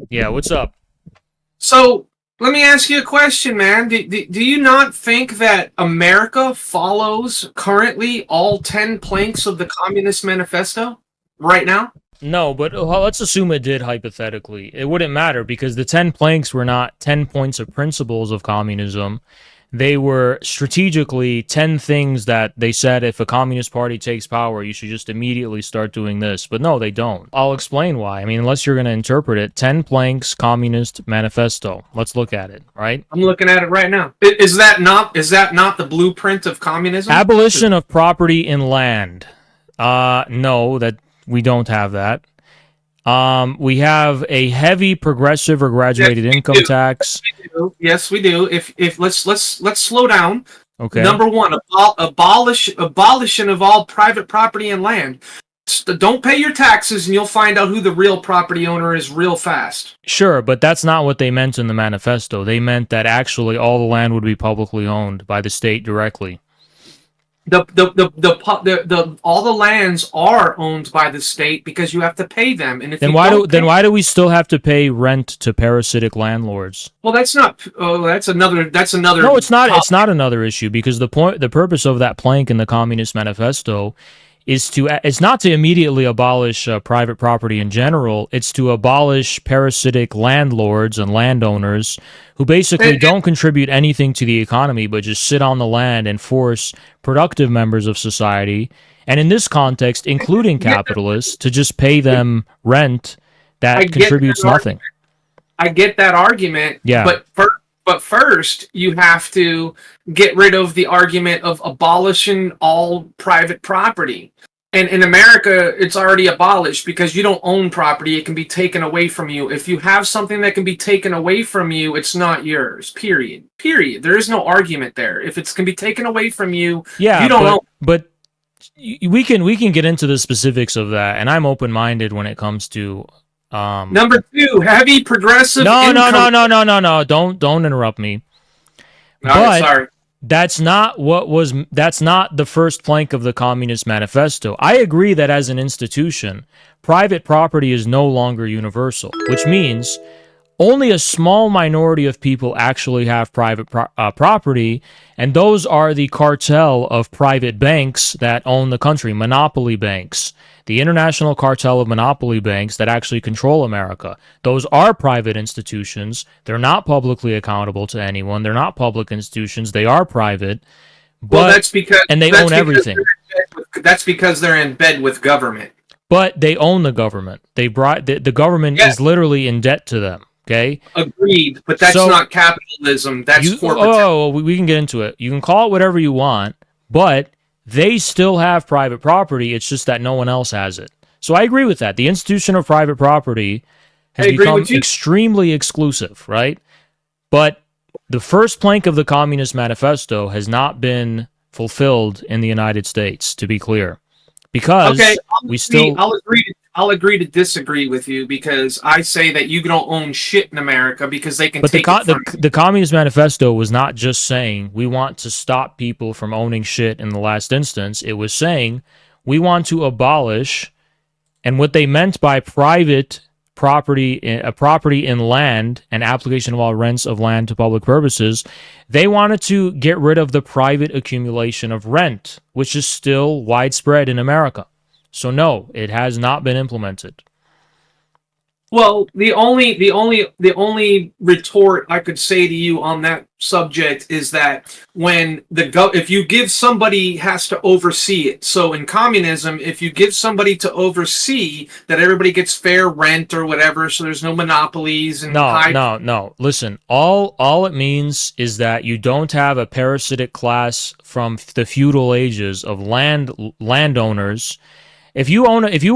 Yeah, what's up? So let me ask you a question, man. Do you not think that America follows currently all 10 planks of the Communist Manifesto right now? No, but well, let's assume it did hypothetically. It wouldn't matter because the 10 planks were not 10 points of principles of communism. They were strategically 10 things that they said if a communist party takes power, you should just immediately start doing this. But no, they don't. I'll explain why. I mean, unless you're going to interpret it, 10 planks Communist Manifesto. Let's look at it, right? I'm looking at it right now. Is that not the blueprint of communism? Abolition of property in land. No, that we don't have that. We have a heavy progressive or graduated income tax. Yes, we do. If let's slow down. Okay. Number one, abolition of all private property and land. Don't pay your taxes, and you'll find out who the real property owner is real fast. Sure, but that's not what they meant in the manifesto. They meant that actually all the land would be publicly owned by the state directly. All the lands are owned by the state because you have to pay them, and if Then you why do don't then pay, why do we still have to pay rent to parasitic landlords? well, that's not. Oh, that's another. No, it's not. topic. It's not another issue because the purpose of that plank in the Communist Manifesto is it's not to immediately abolish private property in general. It's to abolish parasitic landlords and landowners who basically don't contribute anything to the economy but just sit on the land and force productive members of society, and in this context, including capitalists, to just pay them rent I that get contributes that nothing. I get that argument, Yeah. but first you have to get rid of the argument of abolishing all private property. And in America, it's already abolished because you don't own property; it can be taken away from you. If you have something that can be taken away from you, it's not yours. Period. Period. There is no argument there. If it can be taken away from you, Yeah, you don't own. but we can get into the specifics of that, and I'm open minded when it comes to Number two, heavy progressive no, income. no. Don't interrupt me. All right, But sorry. that's not the first plank of the Communist Manifesto. I agree that as an institution, private property is no longer universal, which means only a small minority of people actually have private property, and those are the cartel of private banks that own the country, monopoly banks. The international cartel of monopoly banks that actually control America. Those are private institutions. They're not publicly accountable to anyone. They're not public institutions. They are private. Well, that's because and they own everything. That's because they're in bed with government. But they own the government. The government is literally in debt to them. Okay. Agreed, but that's not capitalism. That's corporate. Oh, we can get into it. You can call it whatever you want, but they still have private property. It's just that no one else has it. So I agree with that. The institution of private property has become extremely exclusive, right? But the first plank of the Communist Manifesto has not been fulfilled in the United States, to be clear. Because I'll agree to disagree with you because I say that you don't own shit in America because they can take it from you. The Communist Manifesto was not just saying we want to stop people from owning shit in the last instance. It was saying we want to abolish, and what they meant by private property in land and application of all rents of land to public purposes, they wanted to get rid of the private accumulation of rent, which is still widespread in America. So no, it has not been implemented. Well, the only retort I could say to you on that subject is that when if you give somebody has to oversee it. So in communism, if you give somebody to oversee that everybody gets fair rent or whatever, so there's no monopolies and no. Listen, all it means is that you don't have a parasitic class from the feudal ages of landowners. If you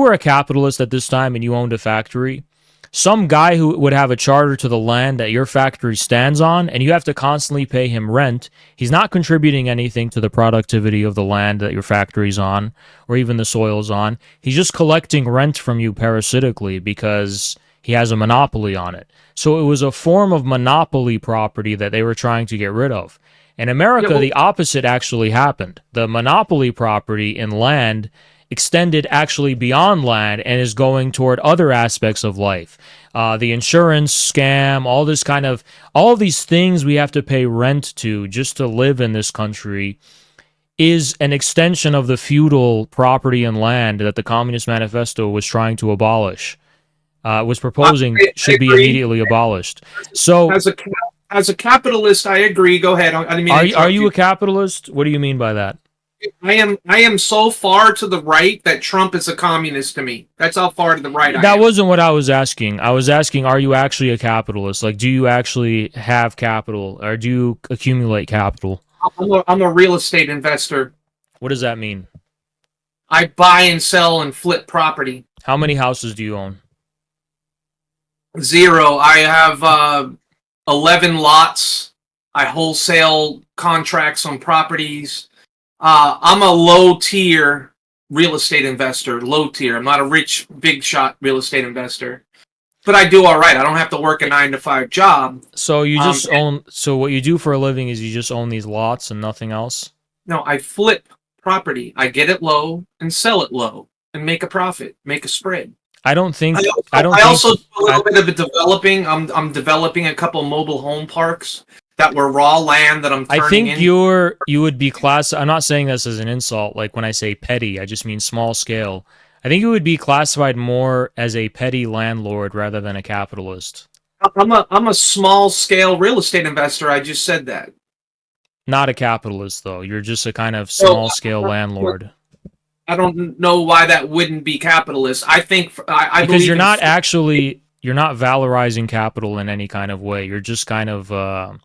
were a capitalist at this time and you owned a factory, some guy who would have a charter to the land that your factory stands on, and you have to constantly pay him rent, he's not contributing anything to the productivity of the land that your factory's on, or even the soil's on. He's just collecting rent from you parasitically because he has a monopoly on it. So it was a form of monopoly property that they were trying to get rid of. In America, the opposite actually happened. The monopoly property in land extended actually beyond land and is going toward other aspects of life. The insurance scam, all of these things we have to pay rent to just to live in this country is an extension of the feudal property and land that the Communist Manifesto was trying to abolish, was proposing should be immediately abolished. So, as a capitalist, I agree. Go ahead. I didn't mean to are interrupt you a capitalist? What do you mean by that? I am so far to the right that Trump is a communist to me. That's how far to the right I am. That wasn't what I was asking. I was asking, are you actually a capitalist? Like, do you actually have capital, or do you accumulate capital? I'm a real estate investor. What does that mean? I buy and sell and flip property. How many houses do you own? 0. I have 11 lots. I wholesale contracts on properties. I'm a low tier real estate investor. Low tier. I'm not a rich, big shot real estate investor. But I do all right. I don't have to work a 9-to-5 job. So you just own. So what you do for a living is you just own these lots and nothing else? No, I flip property. I get it low and sell it low and make a profit, make a spread. I don't think. I also do a little bit of developing. I'm developing a couple mobile home parks that were raw land that I'm turning I think in. you would be I'm not saying this as an insult. Like when I say petty, I just mean small scale. I think you would be classified more as a petty landlord rather than a capitalist. I'm a small scale real estate investor. I just said that. Not a capitalist though. You're just a kind of small scale landlord. I don't know why that wouldn't be capitalist. I think I because you're not valorizing capital in any kind of way. You're just kind of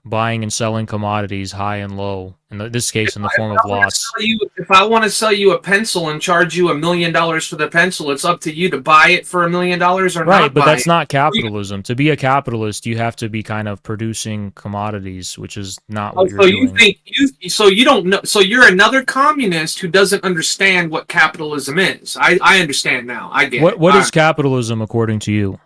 buying and selling commodities high and low. In this case, in the form of lots. If I want to sell you a pencil and charge you $1 million for the pencil, it's up to you to buy it for $1 million or not. Right, but that's not capitalism. To be a capitalist, you have to be kind of producing commodities, which is not what you're doing. You don't know? So you're another communist who doesn't understand what capitalism is. I understand now. I get it. What is capitalism according to you?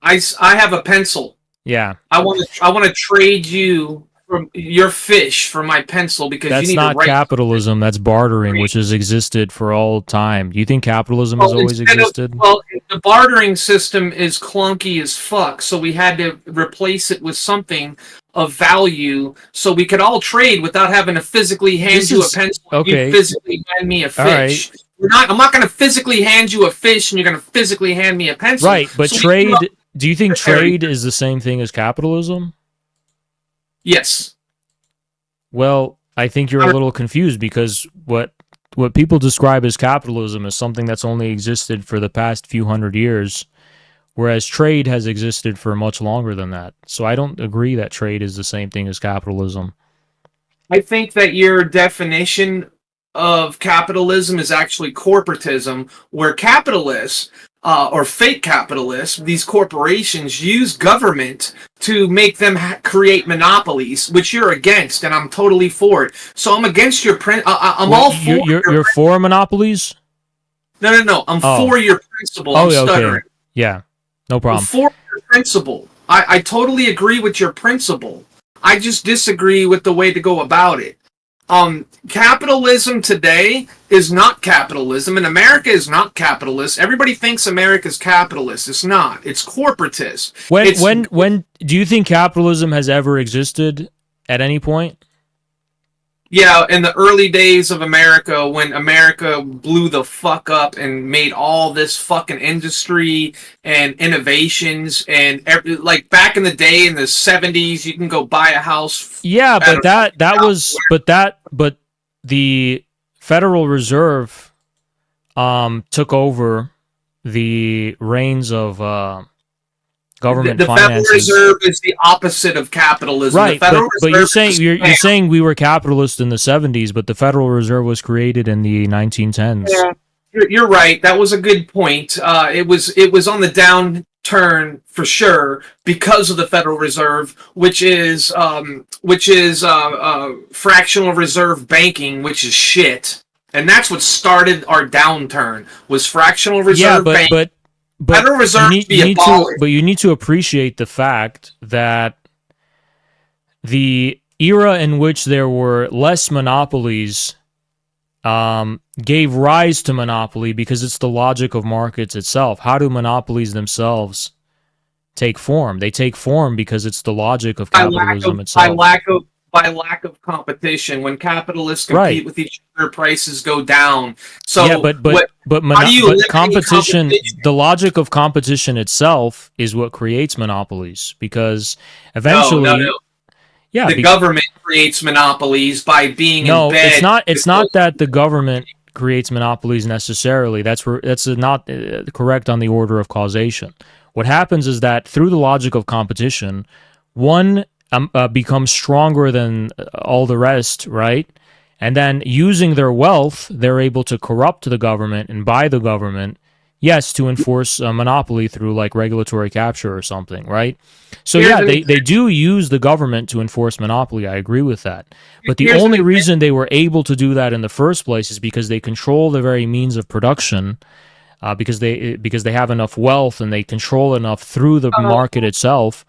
I have a pencil. Yeah. I want to trade you from your fish for my pencil because that's you need not capitalism. That's bartering, which has existed for all time. Do you think capitalism has always existed? The bartering system is clunky as fuck, so we had to replace it with something of value so we could all trade without having to physically hand you a pencil. Okay. You physically hand me a fish. Right. I'm not going to physically hand you a fish and you're going to physically hand me a pencil. Right, but trade. Do you think trade is the same thing as capitalism? Yes. Well, I think you're a little confused because what people describe as capitalism is something that's only existed for the past few hundred years, whereas trade has existed for much longer than that. So I don't agree that trade is the same thing as capitalism. I think that your definition of capitalism is actually corporatism, where capitalists or fake capitalists, these corporations use government to make them create monopolies, which you're against, and I'm totally for it. So I'm against your all for you're for monopolies? No. I'm for your principle. I'm stuttering. Okay. Yeah, no problem. I'm for your principle. I totally agree with your principle. I just disagree with the way to go about it. Capitalism today is not capitalism, and America is not capitalist. Everybody thinks America's capitalist. It's not. It's corporatist. When do you think capitalism has ever existed at any point? Yeah, in the early days of America, when America blew the fuck up and made all this fucking industry and innovations, and like back in the day in the 70s, you can go buy a house. Yeah, but the Federal Reserve took over the reins of government finances. The Federal Reserve is the opposite of capitalism. Right, but you're saying we were capitalist in the 70s, but the Federal Reserve was created in the 1910s. Yeah, you're right. That was a good point. It was on the downturn for sure because of the Federal Reserve, which is fractional reserve banking, which is shit. And that's what started our downturn was fractional reserve banking. But Federal Reserve you need to appreciate the fact that the era in which there were less monopolies gave rise to monopoly because it's the logic of markets itself. How do monopolies themselves take form? They take form because it's the logic of capitalism itself. By lack of competition. When capitalists Right. compete with each other, prices go down. So Yeah, but competition, the logic of competition itself is what creates monopolies, because eventually, no. yeah, The government creates monopolies by being no, in bed. it's not that the government creates monopolies necessarily. That's not correct on the order of causation. What happens is that through the logic of competition, one becomes stronger than all the rest, right? And then using their wealth, they're able to corrupt the government and buy the government, yes, to enforce a monopoly through like regulatory capture or something, right? So yeah, they do use the government to enforce monopoly. I agree with that. But the only reason they were able to do that in the first place is because they control the very means of production, because they have enough wealth and they control enough through the market itself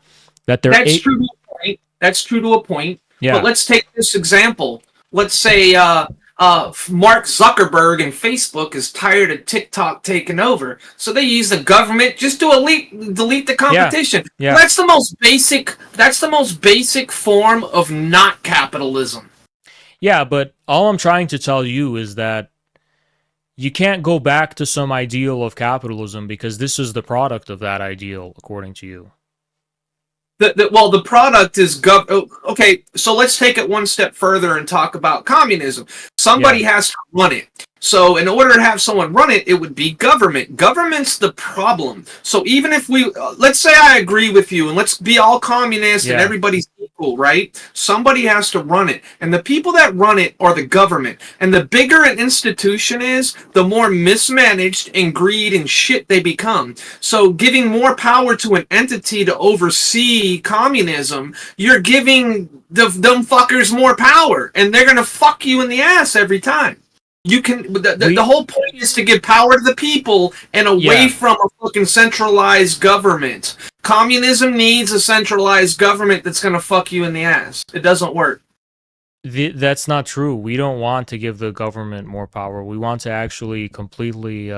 that they're. That's true to a point. That's true to a point. Yeah. But let's take this example. Let's say Mark Zuckerberg and Facebook is tired of TikTok taking over, so they use the government just to delete the competition. Yeah. That's the most basic. That's the most basic form of not capitalism. Yeah, but all I'm trying to tell you is that you can't go back to some ideal of capitalism because this is the product of that ideal, according to you. The product is okay, so let's take it one step further and talk about communism. Somebody has to run it. So in order to have someone run it, it would be government. Government's the problem. So even if we, let's say I agree with you, and let's be all communist and everybody's equal, right? Somebody has to run it. And the people that run it are the government. And the bigger an institution is, the more mismanaged and greed and shit they become. So giving more power to an entity to oversee communism, you're giving them fuckers more power. And they're going to fuck you in the ass every time. You can. The whole point is to give power to the people and away from a fucking centralized government. Communism needs a centralized government that's gonna fuck you in the ass. It doesn't work. That's not true. We don't want to give the government more power. We want to actually completely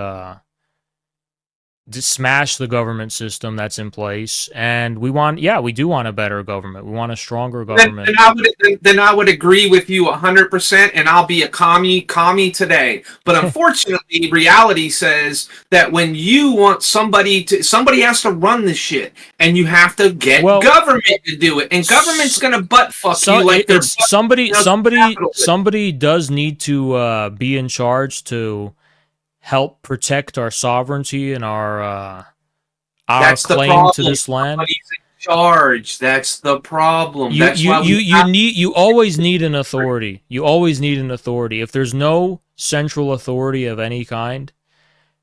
smash the government system that's in place, and we do want a better government. We want a stronger government. Then I would agree with you 100%, and I'll be a commie today. But unfortunately, reality says that when you want somebody has to run this shit, and you have to get government to do it, and government's gonna butt fuck you like somebody does need to be in charge to help protect our sovereignty and our claim to this land. Somebody's in charge. That's the problem. You always need an authority. You always need an authority. If there's no central authority of any kind,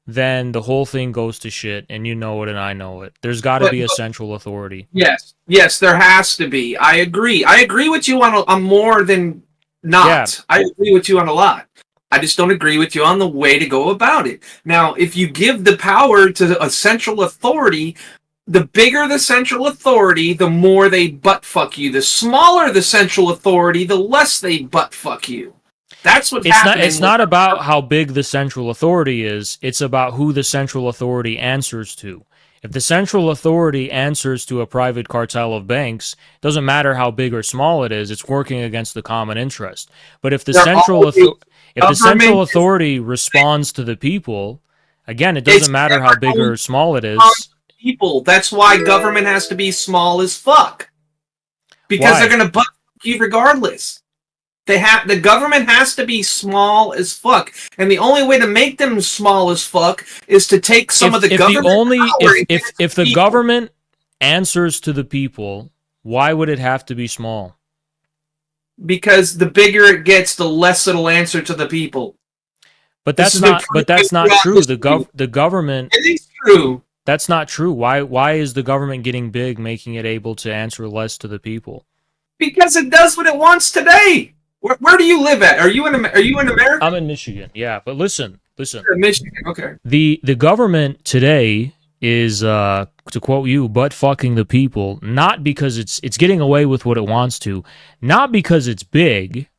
then the whole thing goes to shit, and you know it and I know it. There's got to be a central authority. Yes, there has to be. I agree with you on more than not. Yeah. I agree with you on a lot. I just don't agree with you on the way to go about it. Now, if you give the power to a central authority, the bigger the central authority, the more they butt fuck you. The smaller the central authority, the less they butt fuck you. That's what's happening. It's not about how big the central authority is. It's about who the central authority answers to. If the central authority answers to a private cartel of banks, it doesn't matter how big or small it is, it's working against the common interest. But if the central authority responds to the people, again, it doesn't matter how big or small it is. People. That's why government has to be small as fuck. Because they're going to butt you regardless. The government has to be small as fuck, and the only way to make them small as fuck is to take some of the government power. If the government answers to the people, why would it have to be small? Because the bigger it gets, the less it'll answer to the people. But that's not true. The government. It is true. That's not true. Why is the government getting big, making it able to answer less to the people? Because it does what it wants today. Where do you live at? Are you in America? I'm in Michigan. Yeah, but listen. You're in Michigan. Okay. The government today is, to quote you, butt fucking the people, not because it's getting away with what it wants to, not because it's big,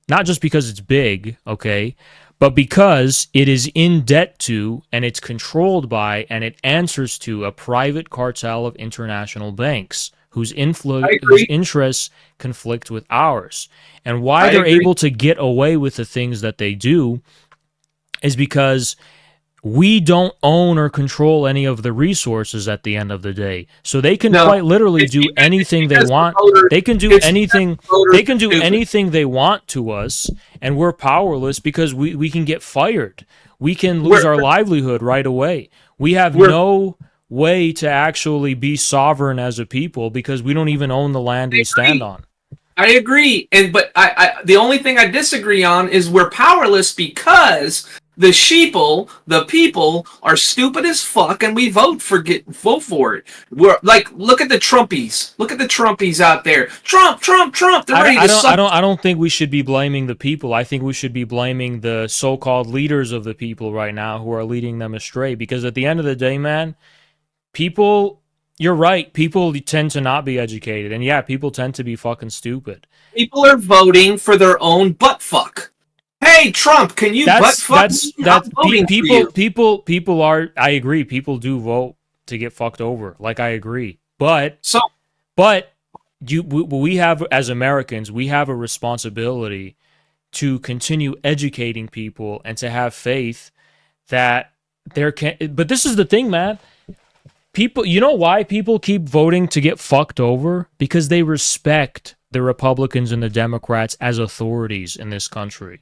not just because it's big, okay, but because it is in debt to and it's controlled by and it answers to a private cartel of international banks whose whose interests conflict with ours. And why they're able to get away with the things that they do is because we don't own or control any of the resources at the end of the day. So they can quite literally do anything they want. They can do anything. They can do anything they want to us, and we're powerless because we can get fired. We can lose our livelihood right away. We have no way to actually be sovereign as a people because we don't even own the land we stand on. I agree, but I the only thing I disagree on is we're powerless because the sheeple, the people, are stupid as fuck, and we vote for it. We're like, look at the Trumpies. Look at the Trumpies out there. Trump. They're ready to suck. I don't think we should be blaming the people. I think we should be blaming the so-called leaders of the people right now who are leading them astray. Because at the end of the day, man, people. You're right. People tend to not be educated, and yeah, people tend to be fucking stupid. People are voting for their own butt fuck. Hey, Trump, can you butt fuck? People are. I agree. People do vote to get fucked over. Like, I agree. But we have, as Americans, we have a responsibility to continue educating people and to have faith that there can. But this is the thing, man. People, you know why people keep voting to get fucked over? Because they respect the Republicans and the Democrats as authorities in this country.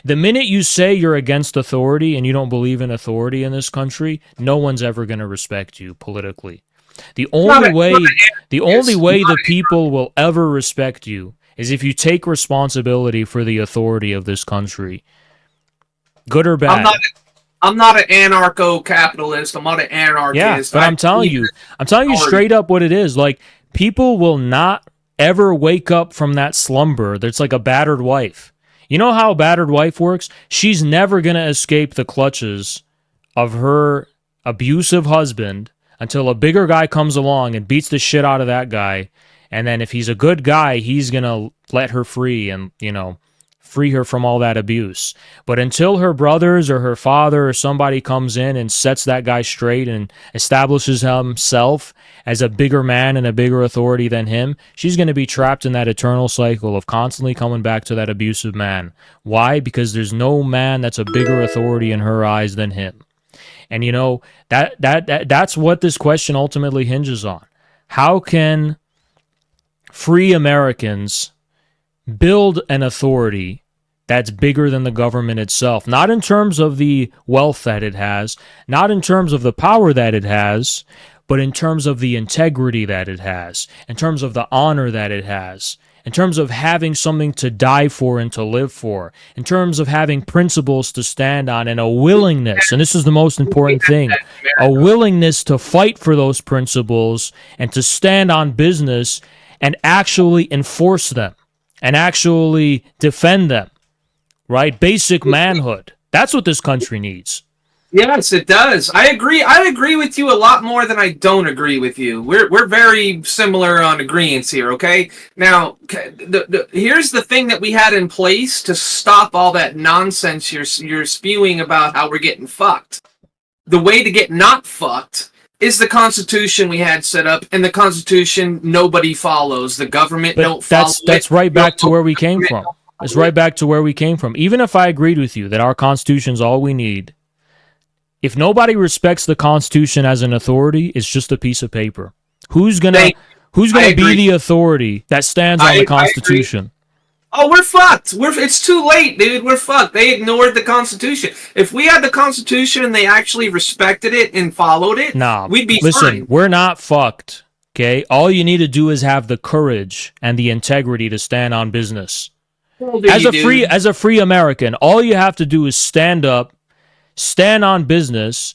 The minute you say you're against authority and you don't believe in authority in this country, no one's ever going to respect you politically. The only way the people will ever respect you is if you take responsibility for the authority of this country. Good or bad. I'm not an anarcho-capitalist. I'm not an anarchist. Yeah, but I'm telling you straight up what it is. Like, people will not ever wake up from that slumber that's like a battered wife. You know how a battered wife works? She's never going to escape the clutches of her abusive husband until a bigger guy comes along and beats the shit out of that guy. And then if he's a good guy, he's going to let her free and, free her from all that abuse. But until her brothers or her father or somebody comes in and sets that guy straight and establishes himself as a bigger man and a bigger authority than him, she's going to be trapped in that eternal cycle of constantly coming back to that abusive man. Why? Because there's no man that's a bigger authority in her eyes than him. And that's what this question ultimately hinges on. How can free Americans build an authority that's bigger than the government itself? Not in terms of the wealth that it has, not in terms of the power that it has, but in terms of the integrity that it has, in terms of the honor that it has, in terms of having something to die for and to live for, in terms of having principles to stand on and a willingness, and this is the most important thing, a willingness to fight for those principles and to stand on business and actually enforce them and actually defend them, right? Basic manhood. That's what this country needs. Yes, it does. I agree. I agree with you a lot more than I don't agree with you. We're very similar on agreeance here, okay? Now, here's the thing that we had in place to stop all that nonsense you're spewing about how we're getting fucked. The way to get not fucked is the Constitution we had set up, and the Constitution nobody follows. The government don't follow it. That's right back to where we came from. It's right back to where we came from. Even if I agreed with you that our Constitution's all we need, if nobody respects the Constitution as an authority, it's just a piece of paper. Who's gonna be the authority that stands on the Constitution? Oh, we're fucked. It's too late, dude. We're fucked. They ignored the Constitution. If we had the Constitution and they actually respected it and followed it, we'd be fine. We're not fucked. Okay? All you need to do is have the courage and the integrity to stand on business. As a free American, all you have to do is stand up, stand on business,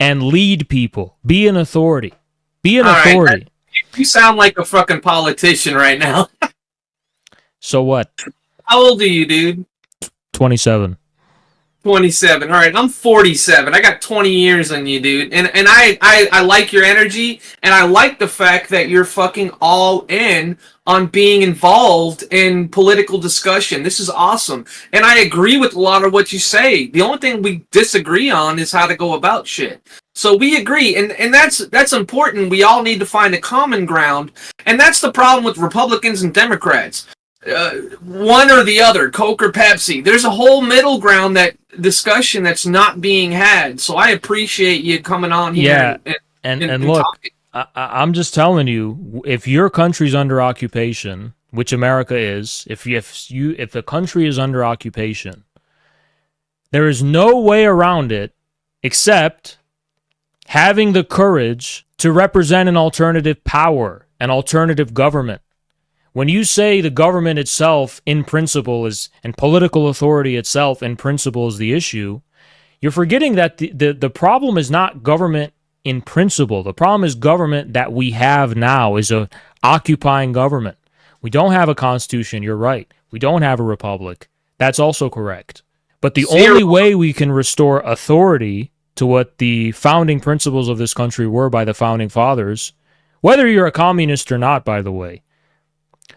and lead people. Be an authority. Be an authority. You sound like a fucking politician right now. So what? How old are you, dude? 27. 27. All right, I'm 47. I got 20 years on you, dude. And I like your energy, and I like the fact that you're fucking all in on being involved in political discussion. This is awesome. And I agree with a lot of what you say. The only thing we disagree on is how to go about shit. So we agree, and that's important. We all need to find a common ground, and that's the problem with Republicans and Democrats. One or the other, Coke or Pepsi. There's a whole middle ground that discussion that's not being had. So I appreciate you coming on here. Yeah, and look, I'm just telling you, if your country's under occupation, which America is, if the country is under occupation, there is no way around it except having the courage to represent an alternative power, an alternative government. When you say the government itself in principle is, and political authority itself in principle is the issue, you're forgetting that the problem is not government in principle. The problem is government that we have now is a occupying government. We don't have a constitution, you're right. We don't have a republic. That's also correct. But the only way we can restore authority to what the founding principles of this country were by the founding fathers, whether you're a communist or not, by the way,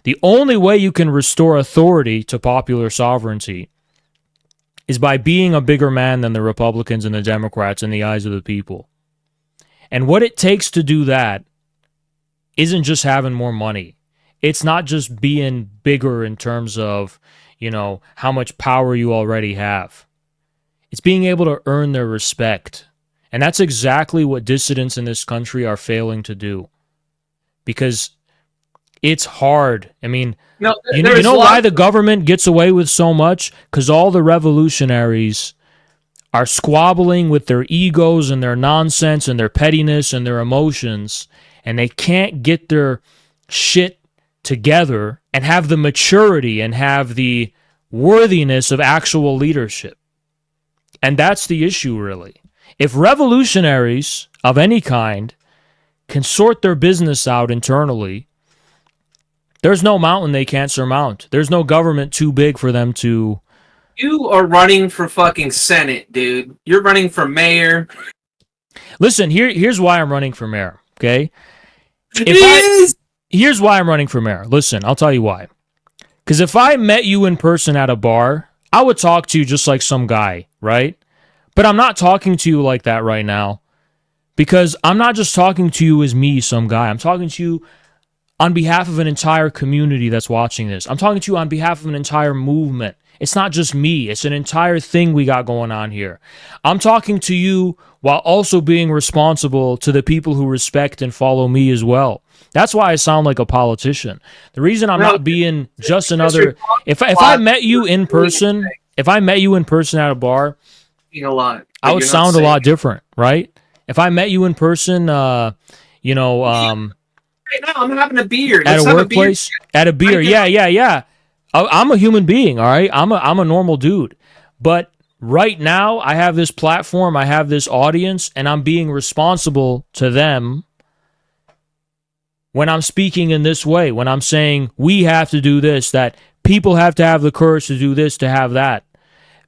the only way you can restore authority to popular sovereignty is by being a bigger man than the Republicans and the Democrats in the eyes of the people. And what it takes to do that isn't just having more money. It's not just being bigger in terms of, how much power you already have. It's being able to earn their respect. And that's exactly what dissidents in this country are failing to do. Because it's hard. I mean, you know why the government gets away with so much? Because all the revolutionaries are squabbling with their egos and their nonsense and their pettiness and their emotions, and they can't get their shit together and have the maturity and have the worthiness of actual leadership. And that's the issue, really. If revolutionaries of any kind can sort their business out internally, there's no mountain they can't surmount. There's no government too big for them to... You are running for fucking Senate, dude. You're running for mayor. Listen, here's why I'm running for mayor, okay? Here's why I'm running for mayor. Listen, I'll tell you why. Because if I met you in person at a bar, I would talk to you just like some guy, right? But I'm not talking to you like that right now. Because I'm not just talking to you as me, some guy. I'm talking to you on behalf of an entire community that's watching this. I'm talking to you on behalf of an entire movement. It's not just me. It's an entire thing we got going on here. I'm talking to you while also being responsible to the people who respect and follow me as well. That's why I sound like a politician. The reason I'm not being just another... If I met you in person, at a bar, I would sound a lot different, right? If I met you in person, right now I'm having a beer. At a workplace, at a beer. Yeah. I'm a human being, all right? I'm a normal dude. But right now, I have this platform, I have this audience, and I'm being responsible to them when I'm speaking in this way, when I'm saying we have to do this, that people have to have the courage to do this, to have that.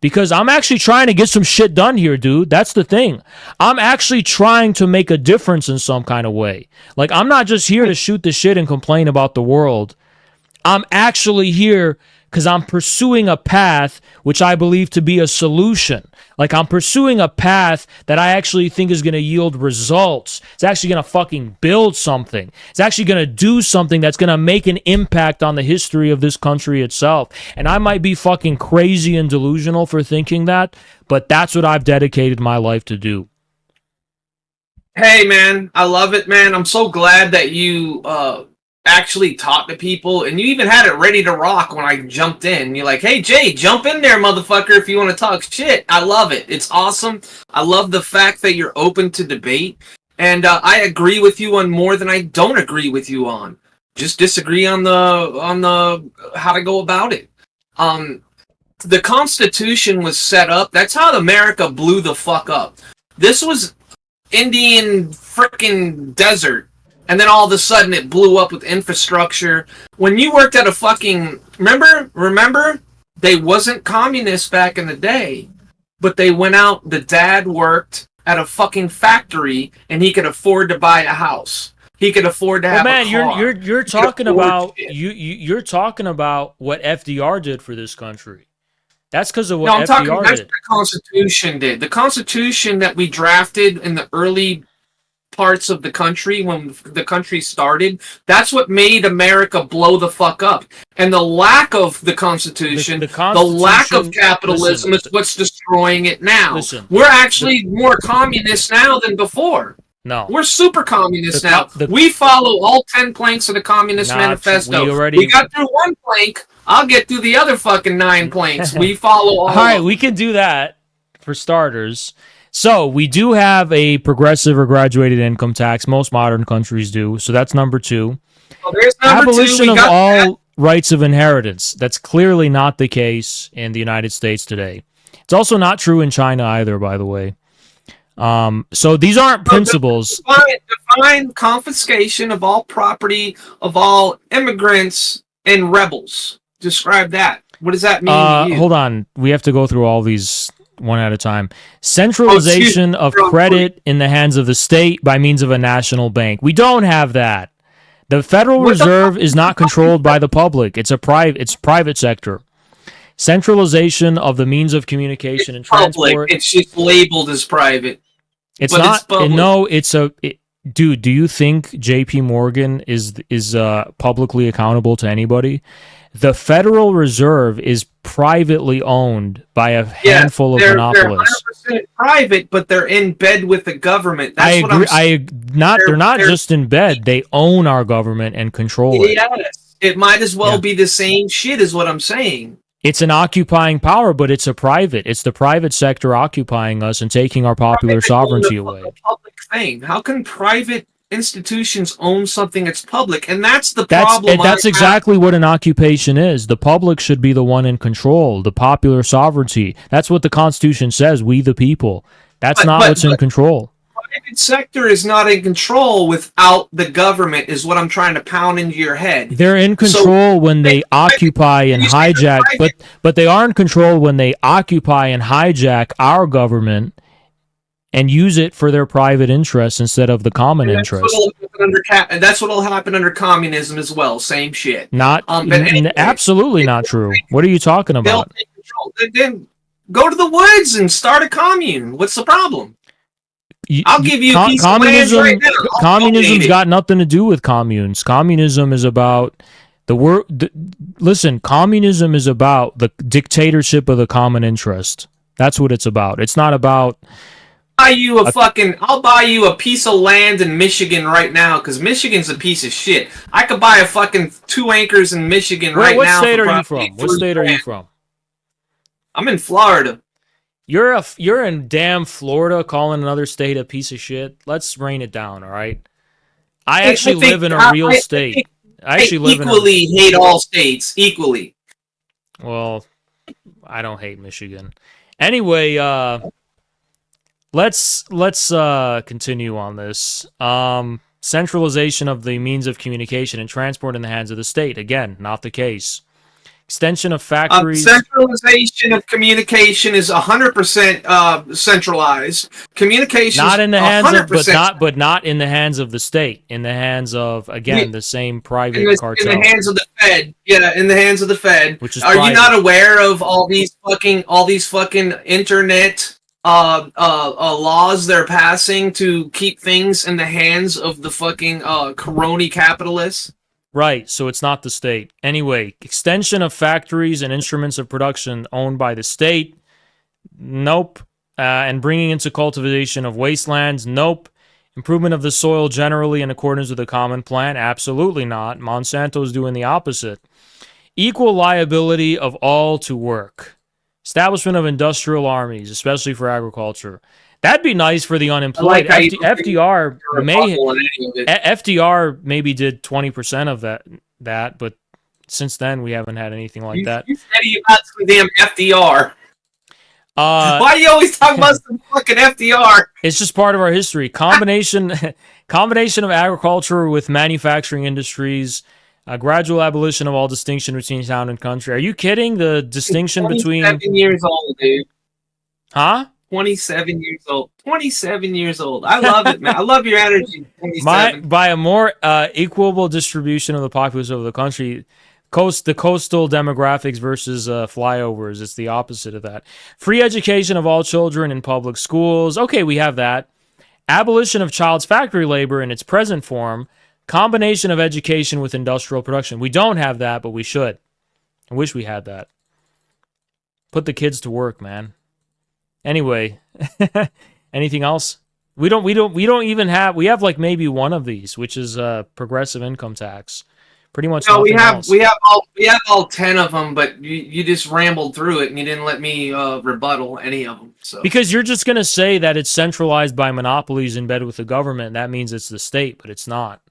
Because I'm actually trying to get some shit done here, dude. That's the thing. I'm actually trying to make a difference in some kind of way. Like, I'm not just here to shoot the shit and complain about the world. I'm actually here because I'm pursuing a path which I believe to be a solution. Like, I'm pursuing a path that I actually think is going to yield results. It's actually going to fucking build something. It's actually going to do something that's going to make an impact on the history of this country itself. And I might be fucking crazy and delusional for thinking that, but that's what I've dedicated my life to do. Hey, man, I love it, man. I'm so glad that you actually talked to people, and you even had it ready to rock when I jumped in. You're like, hey, Jay, jump in there, motherfucker, if you want to talk shit. I love it. It's awesome. I love the fact that you're open to debate, and I agree with you on more than I don't agree with you on. Just disagree on the how to go about it. The Constitution was set up. That's how America blew the fuck up. This was Indian frickin' desert. And then all of a sudden it blew up with infrastructure. When you worked at a fucking... Remember? They wasn't communist back in the day. but they went out. The dad worked at a fucking factory, and he could afford to buy a house. He could afford to have a car. You're talking about you're talking about what FDR did for this country. That's because of what FDR did. That's what the Constitution did. The Constitution that we drafted in the early parts of the country when the country started, that's what made America blow the fuck up. And the lack of the Constitution, the lack of capitalism is what's destroying it now. We're actually more communist now than before. No. We're super communist now. We follow all 10 planks of the Communist Manifesto. We got through one plank. I'll get through the other fucking 9 planks. We follow all right, we can do that for starters. So we do have a progressive or graduated income tax. Most modern countries do. So that's number 2. Well, there's number Abolition 2. of all rights of inheritance. That's clearly not the case in the United States today. It's also not true in China either, by the way. So these aren't principles. Define confiscation of all property of all immigrants and rebels. Describe that. What does that mean to you? Hold on. We have to go through all these one at a time. Centralization of credit in the hands of the state by means of a national bank. We don't have that. The Federal Reserve is not controlled by the public. It's private sector. Centralization of the means of communication and transport. It's just labeled as private. It's not. No, dude, do you think JP Morgan is publicly accountable to anybody? The Federal Reserve is privately owned by a handful of monopolists. They're 100% private, but they're in bed with the government. That's what I'm saying. They're not just in bed. They own our government and control it. Yes. It might as well be the same shit is what I'm saying. It's an occupying power, but it's It's the private sector occupying us and taking our popular sovereignty away. A public thing. How can private institutions own something that's public? And that's the problem. That's exactly what an occupation is. The public should be the one in control. The popular sovereignty. That's what the Constitution says. We the people. That's not what's in control. Private sector is not in control without the government, is what I'm trying to pound into your head. They're in control when they occupy and hijack, but they are in control when they occupy and hijack our government and use it for their private interests instead of the common interest. That's what will happen under communism as well. Same shit. Absolutely not true. What are you talking about? They'll take control. Then go to the woods and start a commune. What's the problem? I'll give you a piece of land right now. Communism's got nothing to do with communes. Communism is about listen, communism is about the dictatorship of the common interest. That's what it's about. It's not about I'll buy you a piece of land in Michigan right now, because Michigan's a piece of shit. I could buy a fucking 2 acres in Michigan right now. What state are you from? What state are you from? I'm in Florida. You're in damn Florida calling another state a piece of shit. Let's rein it down, all right? I actually live in a real state. I actually hate all states equally. Well, I don't hate Michigan. Anyway, let's continue on this. Centralization of the means of communication and transport in the hands of the state. Again, not the case. Extension of factories. Centralization of communication is 100% centralized. Communication not in the hands of, but not in the hands of the state. In the hands of the same private cartel. In the hands of the Fed. Yeah, in the hands of the Fed. Which is Are you not aware of all these fucking internet laws they're passing to keep things in the hands of the fucking Crony capitalists? Right, so it's not the state. Anyway, extension of factories and instruments of production owned by the state. Nope. And bringing into cultivation of wastelands. Nope. Improvement of the soil generally in accordance with the common plan. Absolutely not. Monsanto's doing the opposite. Equal liability of all to work. Establishment of industrial armies, especially for agriculture. That'd be nice for the unemployed. FDR maybe did 20% of that, but since then we haven't had anything like that. You said about some damn FDR. Why do you always talk about some fucking FDR? It's just part of our history. Combination of agriculture with manufacturing industries. Gradual abolition of all distinction between town and country. Are you kidding? The distinction between 7 years old, dude. Huh? 27 years old. 27 years old. I love it, man. I love your energy. 27. By a more equable distribution of the populace over the country, the coastal demographics versus flyovers, it's the opposite of that. Free education of all children in public schools. Okay, we have that. Abolition of child's factory labor in its present form. Combination of education with industrial production. We don't have that, but we should. I wish we had that. Put the kids to work, man. Anyway, anything else? We don't even have. We have like maybe one of these, which is progressive income tax. Pretty much. No, else. we have all 10 of them, but you just rambled through it and you didn't let me rebuttal any of them. So because you're just gonna say that it's centralized by monopolies in bed with the government, that means it's the state, but it's not.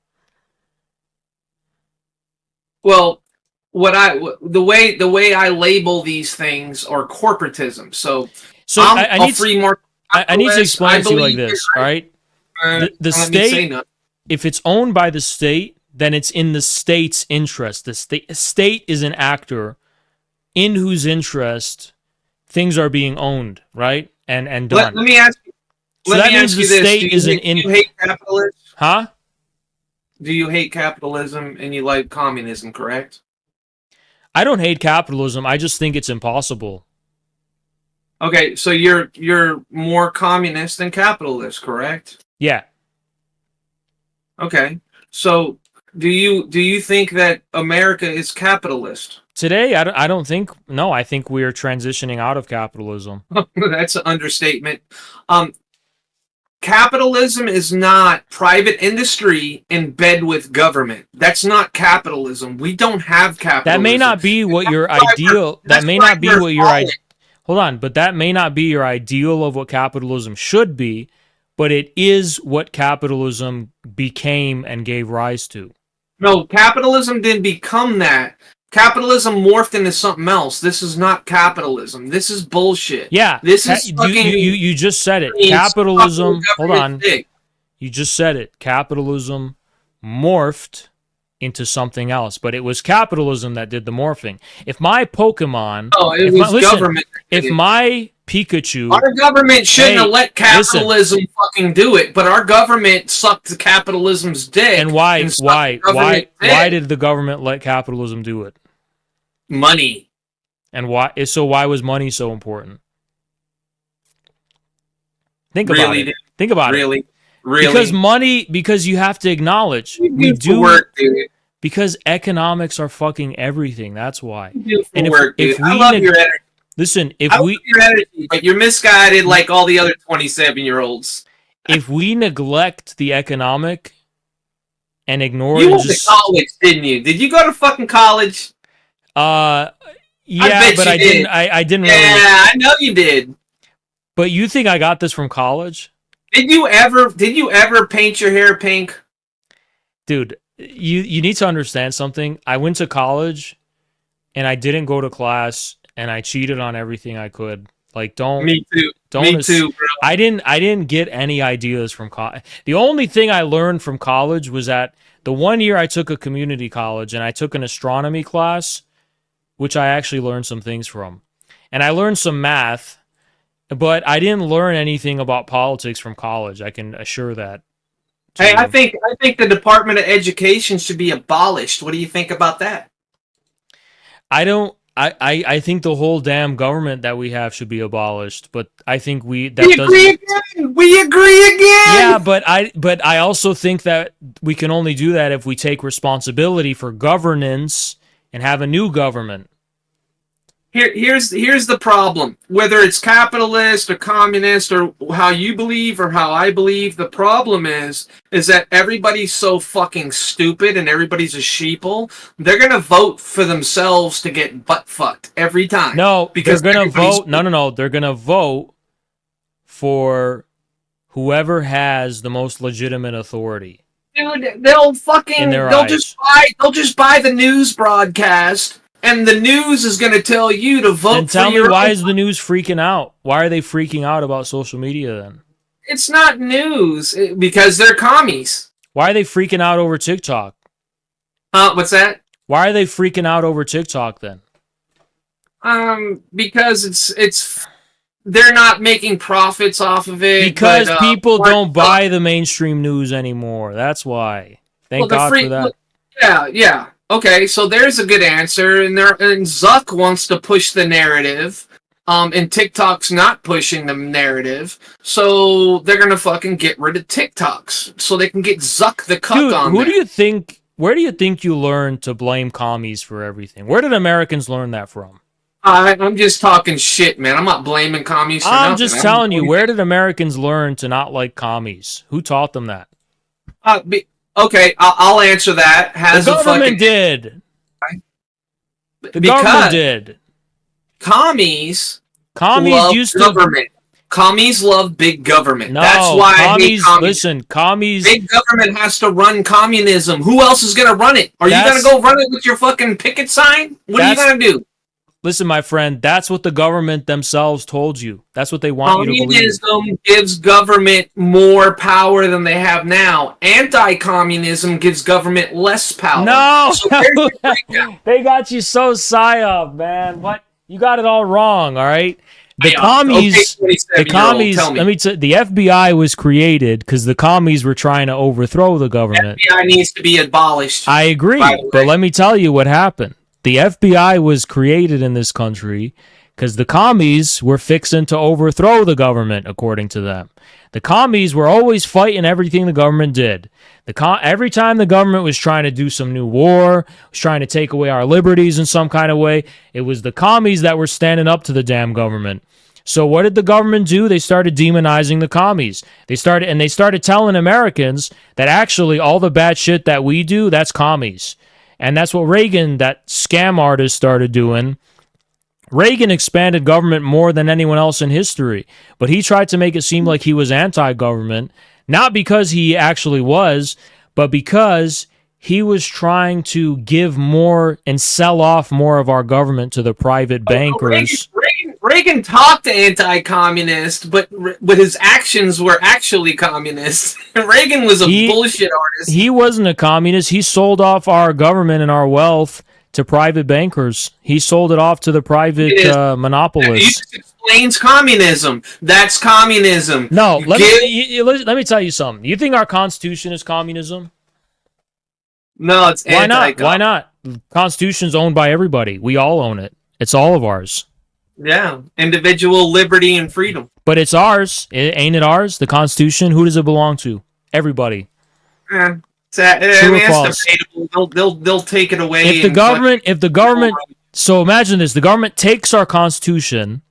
Well, the way I label these things are corporatism. So I need free market. I need to explain it to you like this. All right, the state, if it's owned by the state, then it's in the state's interest. The state is an actor in whose interest things are being owned, right? And done. Let me ask you. So that means the state isn't in. Do you hate capitalism? Huh? Do you hate capitalism and you like communism? Correct. I don't hate capitalism. I just think it's impossible. Okay, so you're more communist than capitalist, correct? Yeah. Okay. So do you think that America is capitalist? Today, I don't think. No, I think we are transitioning out of capitalism. That's an understatement. Capitalism is not private industry in bed with government. That's not capitalism. We don't have capitalism. That may not be what your ideal. That may not be what your ideal. Hold on, but that may not be your ideal of what capitalism should be, but it is what capitalism became and gave rise to. No, capitalism didn't become that. Capitalism morphed into something else. This is not capitalism. This is bullshit. Yeah, this is fucking. You just said it. Capitalism. Hold on. You just said it. Capitalism morphed into something else, but it was capitalism that did the morphing. If my Pokemon, government. If my Pikachu, our government shouldn't have let capitalism fucking do it, but our government sucked capitalism's dick. And why did the government let capitalism do it? Money. And why was money so important? Think about it. Think about it. Really? Because you have to acknowledge we do work, dude. Because economics are fucking everything. That's why. And if we I love your energy. Listen, love your energy, but you're misguided like all the other 27-year-olds. If we neglect the economic and ignore you went to college, didn't you? Did you go to fucking college? Yeah, but I didn't. I didn't. Yeah, really... I know you did. But you think I got this from college? Did you ever paint your hair pink? Dude, you need to understand something. I went to college, and I didn't go to class, and I cheated on everything I could. Like, don't. Me too. Me too, bro. I didn't get any ideas from college. The only thing I learned from college was that the 1 year I took a community college, and I took an astronomy class, which I actually learned some things from. And I learned some math, but I didn't learn anything about politics from college. I can assure that. Hey, I think the Department of Education should be abolished. What do you think about that? I think the whole damn government that we have should be abolished, but I think we agree again. Yeah, but I also think that we can only do that if we take responsibility for governance and have a new government. Here's the problem. Whether it's capitalist or communist or how you believe or how I believe, the problem is that everybody's so fucking stupid and everybody's a sheeple. They're gonna vote for themselves to get butt fucked every time. No, because they're gonna vote. No. They're gonna vote for whoever has the most legitimate authority. Dude, they'll just buy the news broadcast. And the news is going to tell you to vote. Then tell me, why is the news freaking out? Why are they freaking out about social media then? It's not news because they're commies. Why are they freaking out over TikTok? What's that? Why are they freaking out over TikTok then? Because it's they're not making profits off of it Because people but, don't buy the mainstream news anymore. That's why. Thank God for that. Yeah. Okay, so there's a good answer, and Zuck wants to push the narrative, and TikTok's not pushing the narrative, so they're gonna fucking get rid of TikToks so they can get Zuck the cuck on who there. do you think? Where do you think you learned to blame commies for everything? Where did Americans learn that from? I'm just talking shit, man. I'm not blaming commies for nothing. I'm just telling you, where did Americans learn to not like commies? Who taught them that? Okay, I'll answer that. The government did. The government did. Commies used government. Commies love big government. No, that's why commies, I hate listen, commies. Big government has to run communism. Who else is going to run it? Are you going to go run it with your fucking picket sign? What are you going to do? Listen, my friend, that's what the government themselves told you. That's what they want you to believe. Communism gives government more power than they have now. Anti-communism gives government less power. No! So they got you so psyop, man. What? You got it all wrong, all right? The commies, the FBI was created because the commies were trying to overthrow the government. The FBI needs to be abolished. I agree, but let me tell you what happened. The FBI was created in this country because the commies were fixing to overthrow the government, according to them. The commies were always fighting everything the government did. Every time the government was trying to do some new war, was trying to take away our liberties in some kind of way, it was the commies that were standing up to the damn government. So what did the government do? They started demonizing the commies. They started telling Americans that actually all the bad shit that we do, that's commies. And that's what Reagan, that scam artist, started doing. Reagan expanded government more than anyone else in history, but he tried to make it seem like he was anti-government, not because he actually was, but because he was trying to give more and sell off more of our government to the private bankers. Reagan talked anti-communist, but his actions were actually communist. Reagan was a bullshit artist. He wasn't a communist. He sold off our government and our wealth to private bankers. He sold it off to the private monopolists. He explains communism. That's communism. No, let me tell you something. You think our Constitution is communism? No, it's Why not? Why not? The Constitution's owned by everybody. We all own it. It's all of ours. Yeah, individual liberty and freedom. But it's ours. Ain't it ours? The Constitution? Who does it belong to? Everybody. True or false? They'll take it away. If the government, so imagine this: the government takes our Constitution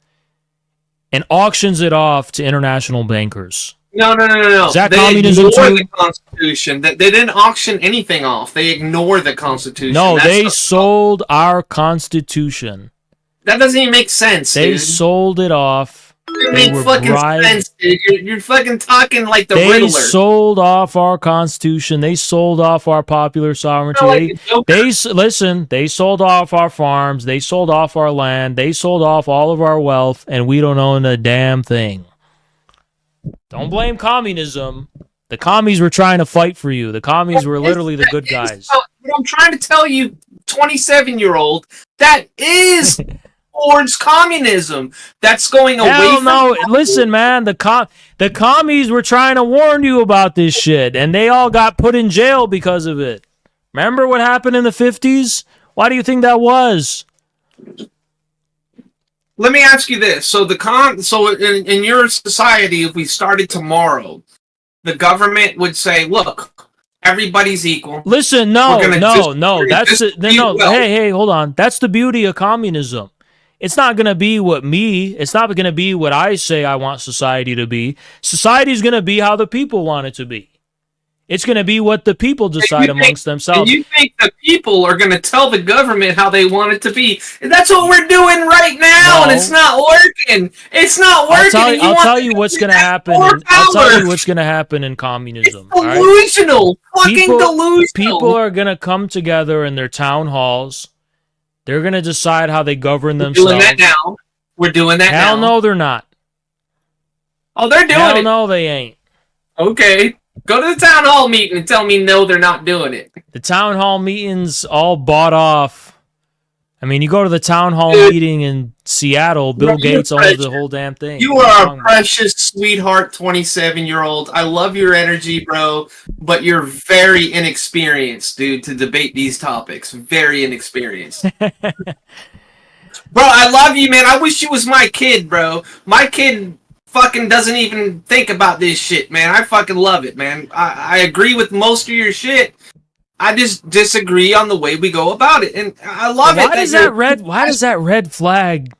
and auctions it off to international bankers. No. Is that communism too? The Constitution. They didn't auction anything off. They ignore the Constitution. No, they sold our Constitution. That doesn't even make sense. They sold it off. It makes fucking sense, dude. You're fucking talking like the They Riddler. sold off our Constitution. They sold off our popular sovereignty. They sold off our farms. They sold off our land. They sold off all of our wealth, and we don't own a damn thing. Don't blame communism. The commies were trying to fight for you. The commies were literally the good guys. I'm trying to tell you, 27-year-old, that is towards communism. That's going away from... No, listen, man. The commies were trying to warn you about this shit, and they all got put in jail because of it. Remember what happened in the 50s? Why do you think that was? Let me ask you this. So in your society, if we started tomorrow, the government would say, look, everybody's equal. Listen, no. Hey, hold on. That's the beauty of communism. It's not going to be it's not going to be what I say I want society to be. Society's going to be how the people want it to be. It's going to be what the people decide amongst themselves. And you think the people are going to tell the government how they want it to be? And that's what we're doing right now, and it's not working. It's not working. I'll tell you what's going to happen. I'll tell you what's going to happen in communism. It's delusional. Right? Fucking delusional. People are going to come together in their town halls. They're going to decide how they govern themselves. We're doing that now. We're doing that now. Hell no, they're not. Oh, they're doing it. Hell no, they ain't. Okay. Go to the town hall meeting and tell me no, they're not doing it. The town hall meetings all bought off. I mean, you go to the town hall meeting and Seattle, Bill Gates owns the whole damn thing. You are a precious sweetheart 27-year-old. I love your energy, bro, but you're very inexperienced, dude, to debate these topics. Very inexperienced. Bro, I love you, man. I wish you was my kid, bro. My kid fucking doesn't even think about this shit, man. I fucking love it, man. I agree with most of your shit. I just disagree on the way we go about it, and I love it. Why does that red flag?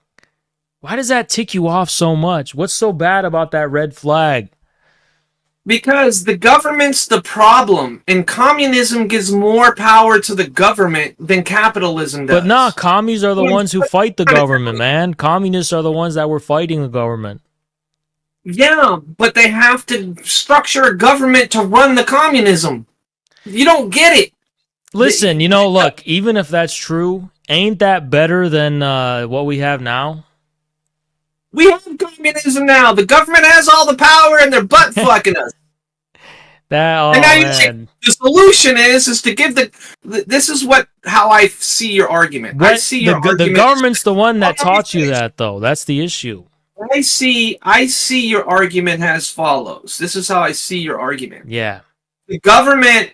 Why does that tick you off so much? What's so bad about that red flag? Because the government's the problem, and communism gives more power to the government than capitalism does. But nah, commies are the ones who fight the government, man. Communists are the ones that were fighting the government. Yeah, but they have to structure a government to run the communism. You don't get it. Listen, look, even if that's true, ain't that better than what we have now? We have communism now. The government has all the power, and they're butt fucking us. And now you say the solution is to give this is how I see your argument. I see your argument. The government's the one that taught you that, though. That's the issue. I see your argument as follows. This is how I see your argument. Yeah. The government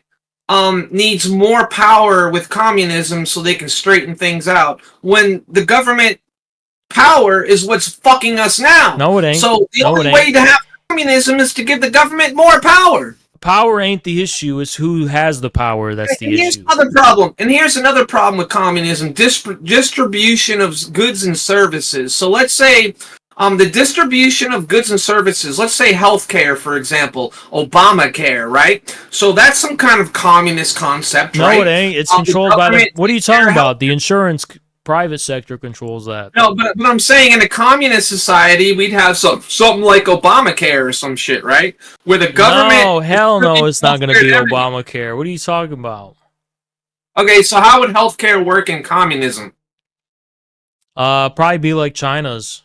needs more power with communism so they can straighten things out. When the government power is what's fucking us now. No, it ain't. So the only way to have communism is to give the government more power. Power ain't the issue. It's who has the power that's the issue. Here's another problem. And here's another problem with communism. Distribution of goods and services. So let's say the distribution of goods and services, let's say healthcare, for example, Obamacare, right? So that's some kind of communist concept, right? No, it ain't. It's controlled by the... What are you talking about? The insurance private sector controls that. No, but I'm saying in a communist society, we'd have something like Obamacare or some shit, right? Where the government... No, hell no, it's not going to be Obamacare. What are you talking about? Okay, so how would healthcare work in communism? Probably be like China's.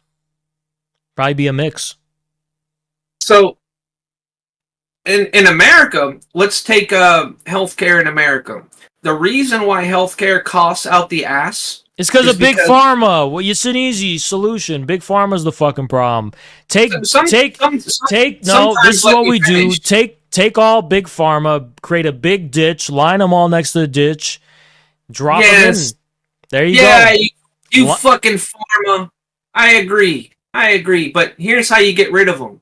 Probably be a mix. So, in America, let's take healthcare in America. The reason why healthcare costs out the ass... It's because of Big Pharma. Well, it's an easy solution. Big Pharma's the fucking problem. This is what we do. Take all Big Pharma, create a big ditch, line them all next to the ditch, drop them in. There you go. Yeah, you fucking pharma. I agree. But here's how you get rid of them.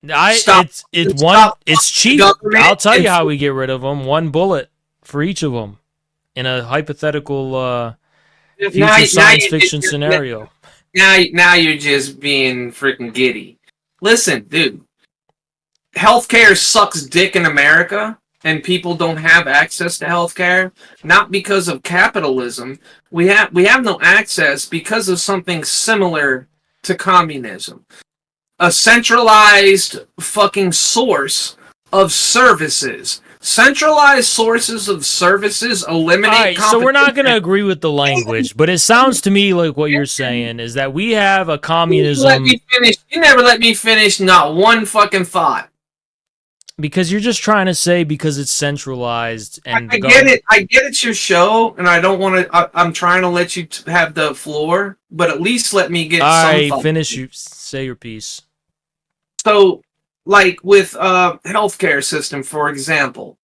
It's cheap. I'll tell you how we get rid of them. One bullet for each of them in a hypothetical future science fiction scenario. Now you're just being freaking giddy. Listen, dude. Healthcare sucks dick in America, and people don't have access to healthcare, not because of capitalism. We have no access because of something similar to communism. A centralized fucking source of services. Centralized sources of services eliminate competition. So we're not going to agree with the language, but it sounds to me like what you're saying is that we have a communism... You never let me finish not one fucking thought. Because you're just trying to say because it's centralized and... I get it. I get it's your show, and I don't want to... I'm trying to let you have the floor, but at least let me get some thought. All right, finish. Say your piece. So... Like with healthcare system, for example,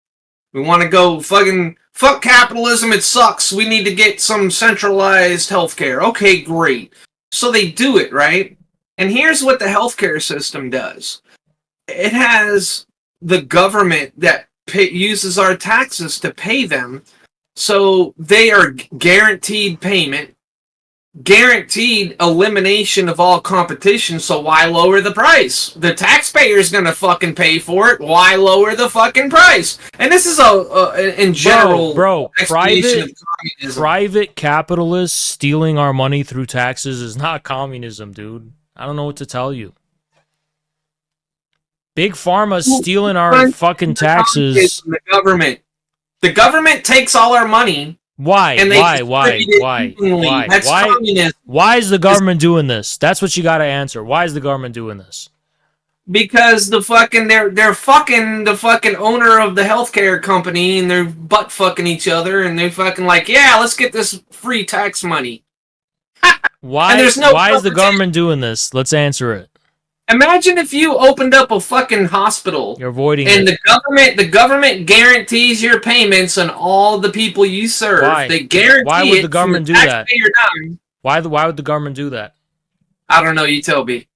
we want to go fuck capitalism. It sucks. We need to get some centralized healthcare. Okay, great. So they do it, right? And here's what the healthcare system does. It has the government that uses our taxes to pay them, so they are guaranteed payment. Guaranteed elimination of all competition, so why lower the price? The taxpayer's gonna fucking pay for it. Why lower the fucking price? And this is in general, private capitalists stealing our money through taxes is not communism, dude. I don't know what to tell you. Big Pharma stealing our fucking taxes. The government takes all our money. Why? Why is the government doing this? That's what you got to answer. Why is the government doing this? Because they're fucking the fucking owner of the healthcare company, and they're butt fucking each other, and they're fucking like, yeah, let's get this free tax money. And there's no Why is the competition. government doing this? Let's answer it. Imagine if you opened up a fucking hospital You're avoiding and it. the government guarantees your payments on all the people you serve. Why? They guarantee Why would it the government from do the that? taxpayer dime. Why would the government do that? I don't know. You tell me.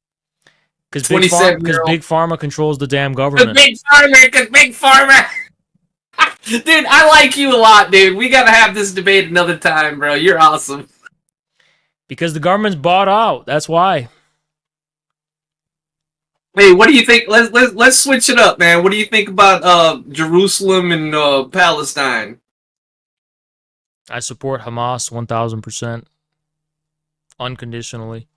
Because 27-year-old. Big Pharma controls the damn Because government. Big Pharma. Dude, I like you a lot, dude. We gotta have this debate another time, bro. You're awesome. Because the government's bought out. That's why. Hey, what do you think? Let's switch it up, man. What do you think about Jerusalem and Palestine? I support Hamas 1,000%. Unconditionally.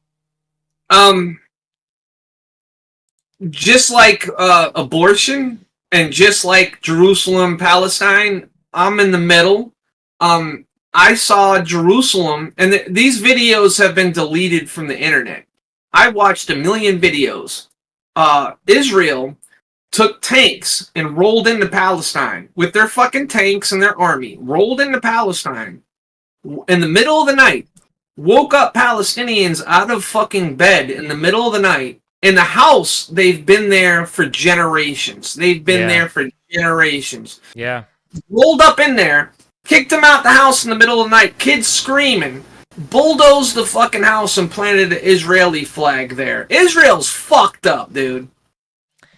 Just like abortion and just like Jerusalem, Palestine, I'm in the middle. I saw Jerusalem, and these videos have been deleted from the internet. I watched a million videos. Israel took tanks and rolled into Palestine with their fucking tanks and their army, rolled into Palestine in the middle of the night, woke up Palestinians out of fucking bed in the middle of the night. In the house, they've been there for generations. They've been there for generations. Yeah. Rolled up in there, kicked them out the house in the middle of the night, kids screaming, bulldozed the fucking house and planted an Israeli flag there. Israel's fucked up, dude.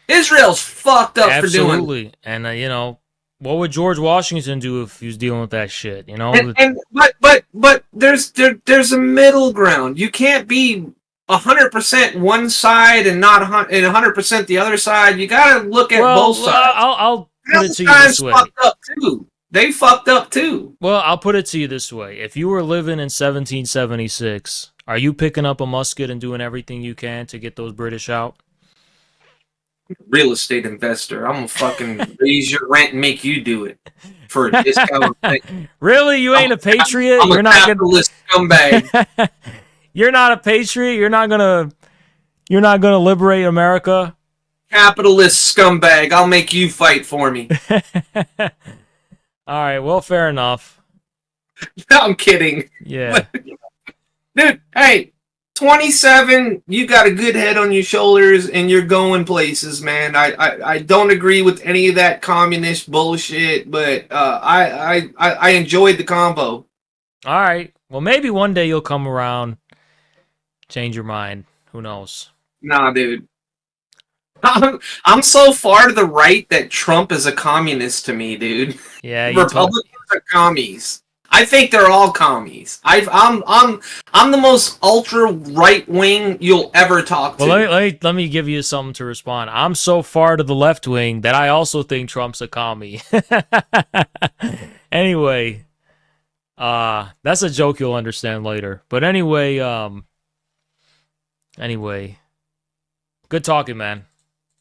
Israel's fucked up for doing. Absolutely. And you know, what would George Washington do if he was dealing with that shit? You know. But there's a middle ground. You can't be 100% one side and not 100% the other side. You gotta look at both sides. I'll put it to you this way. Fucked up too. They fucked up too. Well, I'll put it to you this way. If you were living in 1776, are you picking up a musket and doing everything you can to get those British out? Real estate investor. I'm gonna fucking raise your rent and make you do it for a discount. Really? You ain't a patriot? I'm a capitalist scumbag. You're not a patriot? You're not gonna liberate America? Capitalist scumbag. I'll make you fight for me. All right, well, fair enough. I'm kidding. Yeah. Dude, hey, 27, you got a good head on your shoulders and you're going places, man. I don't agree with any of that communist bullshit, but I enjoyed the combo. All right. Well, maybe one day you'll come around, change your mind. Who knows? Nah, dude. I'm so far to the right that Trump is a communist to me, dude. Yeah, Republicans are commies. I think they're all commies. I'm the most ultra right wing you'll ever talk to. Well, let me give you something to respond. I'm so far to the left wing that I also think Trump's a commie. Anyway, that's a joke you'll understand later. But anyway, good talking, man.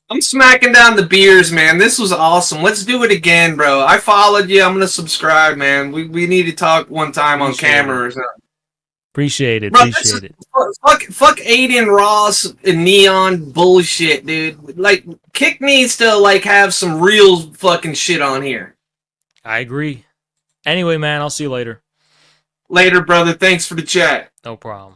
I'm smacking down the beers, man. This was awesome. Let's do it again, bro. I followed you. I'm gonna subscribe, man. We need to talk one time on camera or something. Appreciate it. Bro, Appreciate it. Fuck Aiden Ross and Neon bullshit, dude. Like, Kick needs to have some real fucking shit on here. I agree. Anyway, man, I'll see you later. Later, brother. Thanks for the chat. No problem.